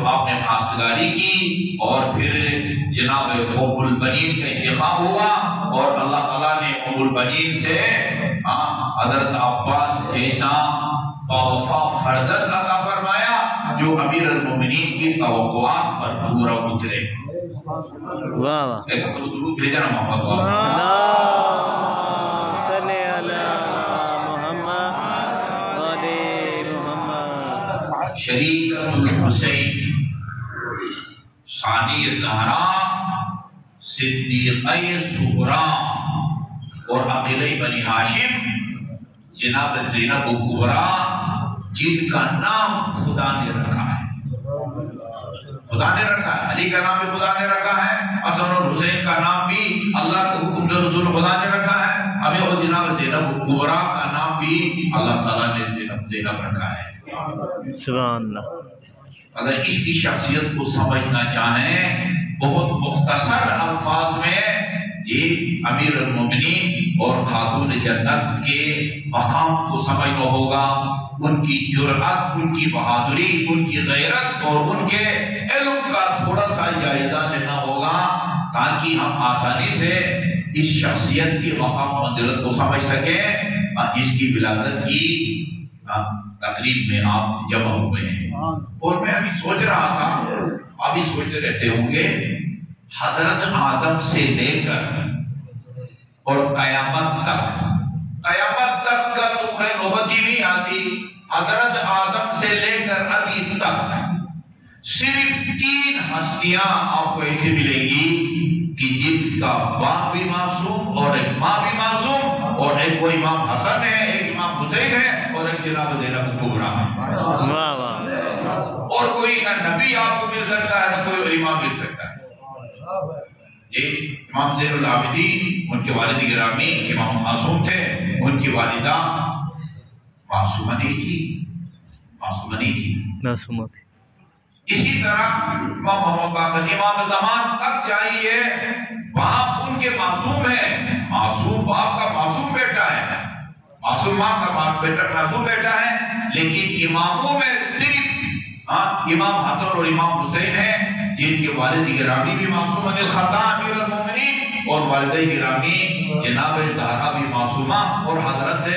آپ نے خواستگاری کی اور پھر جناب ام البنین کا انتخاب ہوا اور اللہ تعالیٰ نے ام البنین سے حضرت عباس جیسا باوفا فرزند عطا فرمایا جو امیر المومنین کی توقعات پر پورا اترے۔ واہ واہ، ایک درود بھیجا نا محمد صلی اللہ محمد علی محمد۔ شریعت الحسین ثانی زہرا صدیقہ صغرا اور عقیلہ بنی ہاشم جناب زینب کبریٰ جن کا نام خدا نے رکھا ہے، خدا نے رکھا ہے، علی کا نام بھی خدا نے رکھا ہے، حسن اور حسین کا نام بھی اللہ کے حکم سے رسول خدا نے رکھا ہے، ابھی اور جناب زینب کبریٰ کا نام بھی اللہ تعالیٰ نے زینب رکھا ہے۔ سبحان اللہ۔ اگر اس کی شخصیت کو سمجھنا چاہیں بہت مختصر الفاظ میں یہ امیر المومنین اور خاتون جنت کے مقام کو سمجھنا ہوگا، ان کی جرأت، ان کی بہادری، ان کی غیرت اور ان کے علم کا تھوڑا سا جائزہ لینا ہوگا تاکہ ہم آسانی سے اس شخصیت کی مقام منزلت کو سمجھ سکیں۔ اس کی ولادت کی تقریب میں آپ جمع ہوئے ہیں اور میں ابھی سوچ رہا تھا، ابھی سوچتے رہتے ہوں گے، حضرت آدم سے لے کر اور قیامت تک کا تو خیر نوبت ہی نہیں آتی، حضرت آدم سے لے کر ابھی تک صرف 3 ہستیاں آپ کو ایسی ملے گی کہ جن کا باپ بھی معصوم اور ایک ماں بھی معصوم اور ایک وہ امام حسن ہے، ایک امام حسین ہے اور ایک جناب زینب کبریٰ ہے۔ اور کوئی نہ نبی آپ کو مل سکتا ہے نہ کوئی امام مل سکتا ہے۔ یہ امام زین العابدین، ان کے والد گرامی امام معصوم تھے، ان کی والدہ معصومہ نہیں تھی۔ اسی طرح امام محمد باقر امام زمان تک جائیے، باپ ان کے معصوم ہے، معصوم باپ کا معصوم بیٹا ہے، معصوم ماں کا معصوم بیٹا ہے، لیکن اماموں میں صرف امام حسن اور امام حسین ہیں جن کے والد گرامی بھی معصوم الخطا امیر المومنین اور والدہ گرامی جناب زہرا بھی معصومہ اور حضرت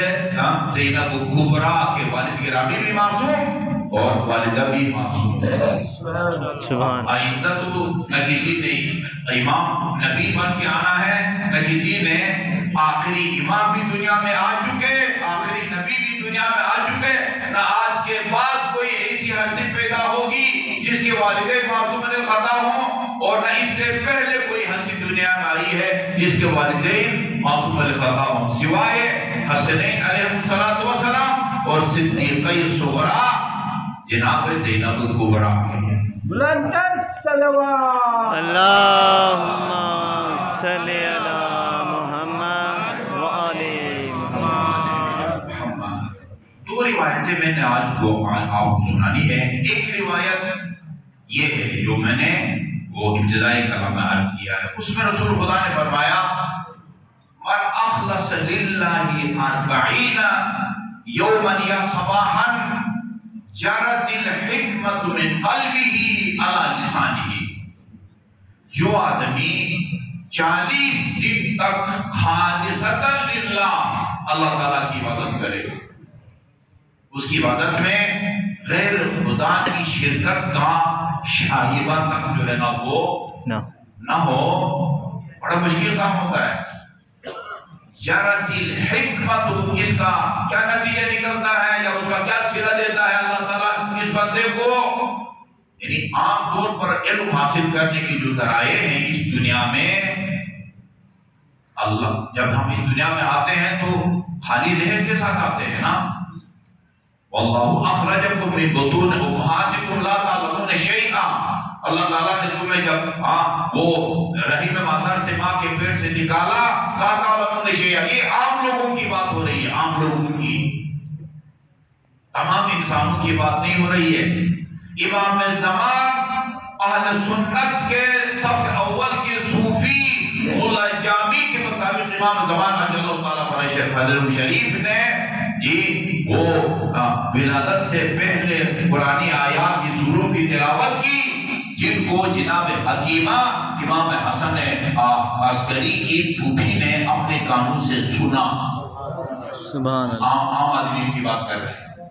زینب کبریٰ کے والد گرامی بھی معصوم اور والدہ بھی معصوم ہے۔ آئندہ تو نہ کسی نے امام نبی بن کے آنا ہے، نہ کسی نے آخری امام بھی دنیا میں آ چکے، آخری نبی بھی دنیا میں آ چکے، نہ آج کے بعد کوئی ایسی ہستی پیدا ہوگی جس کے والدین معصوم الخطا ہوں، اور نہ اس سے پہلے کوئی ہستی دنیا میں آئی ہے جس کے والدین معصوم الخطا ہوں، سوائے حسنین علیہ السلام اور صدیقہ صغرا جناب زینب کبریٰ کے۔ بلندر صلوات اللہم صلی علی محمد وآل محمد۔ دو روایتیں میں نے آج کو آپ کو سنانی ہے۔ ایک روایت یہ ہے جو میں نے وہ ابتدائی کلام میں عرض کیا ہے، اس میں رسول خدا نے فرمایا من اخلص للہ 40 یوما یا صباحا جرت الحکمت من قلبہ علی لسانہ، جو آدمی 40 دن تک خالصتا للہ اللہ تعالیٰ کی عبادت کرے، اس کی عبادت میں غیر خدا کی شرکت کا شائبہ تک جو ہے نا وہ نہ ہو، بڑا مشکل کام ہوتا ہے۔ جرت الحکمت، اس کا کیا نتیجہ نکلتا ہے یا اس کا کیا صلہ دیتا ہے اللہ تعالیٰ اس بندے کو؟ یعنی عام طور پر علم حاصل کرنے کی جو ذرائع ہیں اس دنیا میں، اللہ جب ہم اس دنیا میں آتے ہیں تو خالی ذہن کے ساتھ آتے ہیں نا، واللہ اخرجکم من بطون امہاتکم لا تعلمون شیئا، اللہ تعالیٰ نے تمہیں جب وہ رحم مادر سے ماں کے پیٹ سے نکالا، لا تعلمون شیئا، یہ عام لوگوں کی بات ہو رہی ہے، عام لوگوں کی، تمام انسانوں کی بات نہیں ہو رہی ہے۔ امام زمان اہل سنت کے سب سے اول کے صوفی ملا جامی کے مطابق امام زمان رضی اللہ تعالیٰ فرشت حضرت شریف نے جی وہ ولادت سے پہلے قرآنی آیات کی سوروں کی تلاوت کی، جن کو جناب حکیمہ امام حسن عسکری کی پھوپھی نے اپنے کانوں سے سنا۔ سبحان اللہ۔ عام آدمی کی بات کر رہے ہیں۔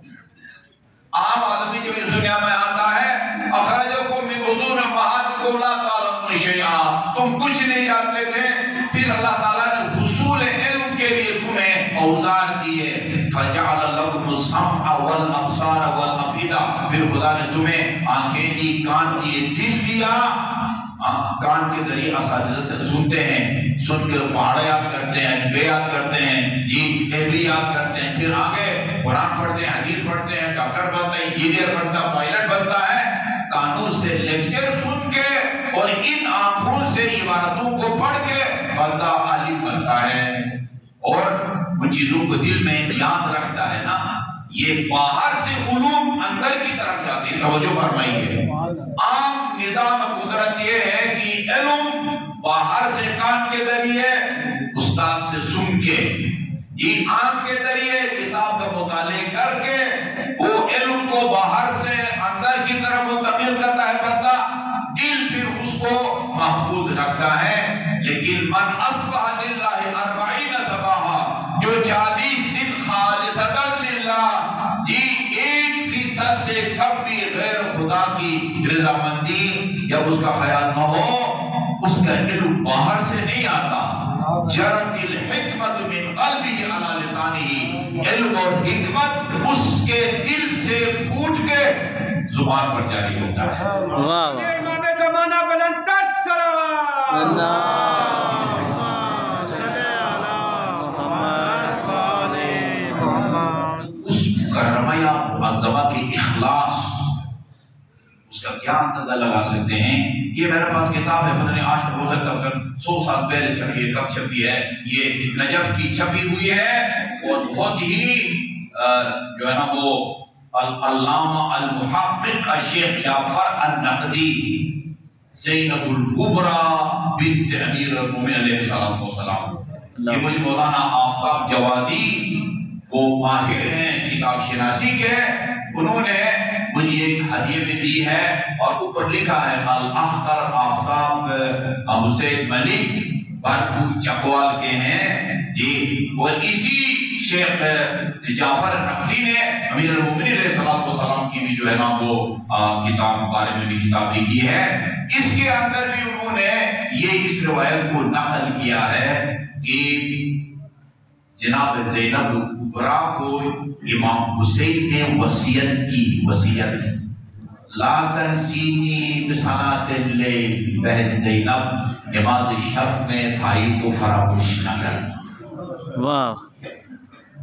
عام آدمی جب اس دنیا میں آتا ہے، اخرجکم من بطون امہاتکم لا تعلمون شیئا، تم کچھ نہیں جانتے تھے، پھر اللہ تعالیٰ نے حصول علم کے لیے تمہیں اوزار دیے، فجعل لکم السمع والابصار والافئدہ، پھر خدا نے تمہیں آنکھیں دی، کان دیے، دل دیا۔ کان کے ذریعے اساتذہ سے سنتے ہیں، سن کے پہاڑے یاد کرتے ہیں، بے یاد کرتے ہیں، جی اے بھی یاد کرتے ہیں، پھر آگے قرآن پڑھتے ہیں، حدیث پڑھتے ہیں، ڈاکٹر بنتا ہے، انجینئر بنتا ہے، پائلٹ بنتا ہے، کانوں سے لیکچر سن کے اور ان آنکھوں سے عبارتوں کو پڑھ کے بندہ عالم بنتا ہے، اور ان چیزوں کو دل میں یاد رکھتا ہے نا۔ یہ باہر سے علوم اندر کی طرف جاتے ہیں، توجہ فرمائیے۔ عام نظام قدرت یہ ہے کہ علم باہر سے کان کے ذریعے استاد سے سن کے، یہ آنکھ کے ذریعے کتاب کا مطالعہ کر کے وہ علم کو باہر سے اندر کی طرف منتقل کرتا ہے بندہ، دل پھر اس کو محفوظ رکھتا ہے۔ لیکن من اصبح للہ 40 صباحا، جو 40 دن خالصتاً للہ، جی 1% سے کم بھی غیر خدا کی رضامندی جب اس کا خیال نہ ہو، اس کا علم باہر سے نہیں آتا۔ جرت الحکمت من قلبہ علی لسانہ، علم اور حکمت اس کے دل سے پھوٹ کے زبان پر جاری ہوتا ہے۔ واہ واہ۔ امام زمانہ بلند کر صلوات۔ اللہم صلی علی محمد و آلِ محمد۔ اس کرمیا معظمہ کی اخلاص، اس کا کیا اندازہ لگا سکتے ہیں؟ یہ میرے پاس کتاب ہے، پتہ نہیں آج ہو سکتا ہے 100 سال پہلے چھپی ہے، کب چھپی ہے؟ یہ نجف کی چھپی ہوئی ہے، اور بہت ہی جو ہے نا وہ علامہ المحقق الشیخ جعفر النقدی، زینب الکبریٰ بنت امیر المومنین علیہ السلام، یہ مجھے مولانا آفتاب جوادی وہ ماہر ہیں کتاب شناسی کے، انہوں نے مجھے ایک ہدیے میں دی ہے، اور اوپر لکھا ہے الاختر آفتاب حسین ملک بھرپور چکوال کے ہیں جی، اور اسی شیخ جعفر نقدی نے امیر المومنین علیہ السلام کی بھی جو ہے نا وہ کتاب بارے میں بھی کتاب لکھی ہے۔ اس کے اندر بھی انہوں نے یہ اس روایت کو نقل کیا ہے کہ جناب زینب الکبریٰ کو امام حسین نے وصیت کی، وصیت لا تنسینی بصلاۃ اللیل، بہن زینب نماز شب میں بھائی کو فراموش نہ کرنا۔ واہ۔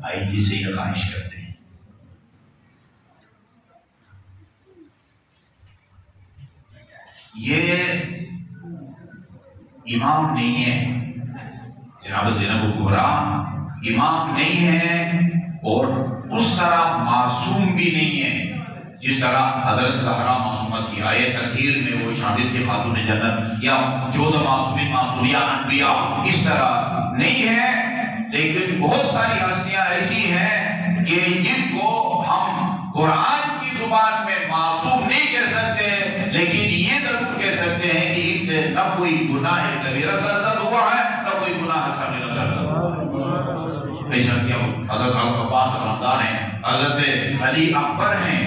بھائی جی سے یہ خواہش کرتے ہیں۔ یہ امام نہیں ہے جناب زینب الکبریٰ، امام نہیں ہے، اور اس طرح معصوم بھی نہیں ہے جس طرح حضرت زہرا معصومہ تھی، آیے تطہیر میں وہ شامل تھی خاتون جنت، یا 14 معصومین معصوریہ انبیاء، اس طرح نہیں ہے۔ لیکن بہت ساری ہستیاں ایسی ہیں کہ جن کو ہم قرآن کی زبان میں معصوم نہیں کہہ سکتے، لیکن یہ ضرور کہہ سکتے ہیں کہ ان سے نہ کوئی گناہ کبیرہ سرزد ہوا ہے، نہ کوئی گناہ صغیرہ سرزد ہوا ہے۔ بے شک کیا حضرت عباس رمضان ہیں، حضرت علی اکبر ہیں،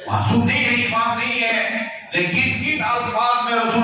معصوم نہیں ہے، امام نہیں ہے، لیکن ان الفاظ میں رسول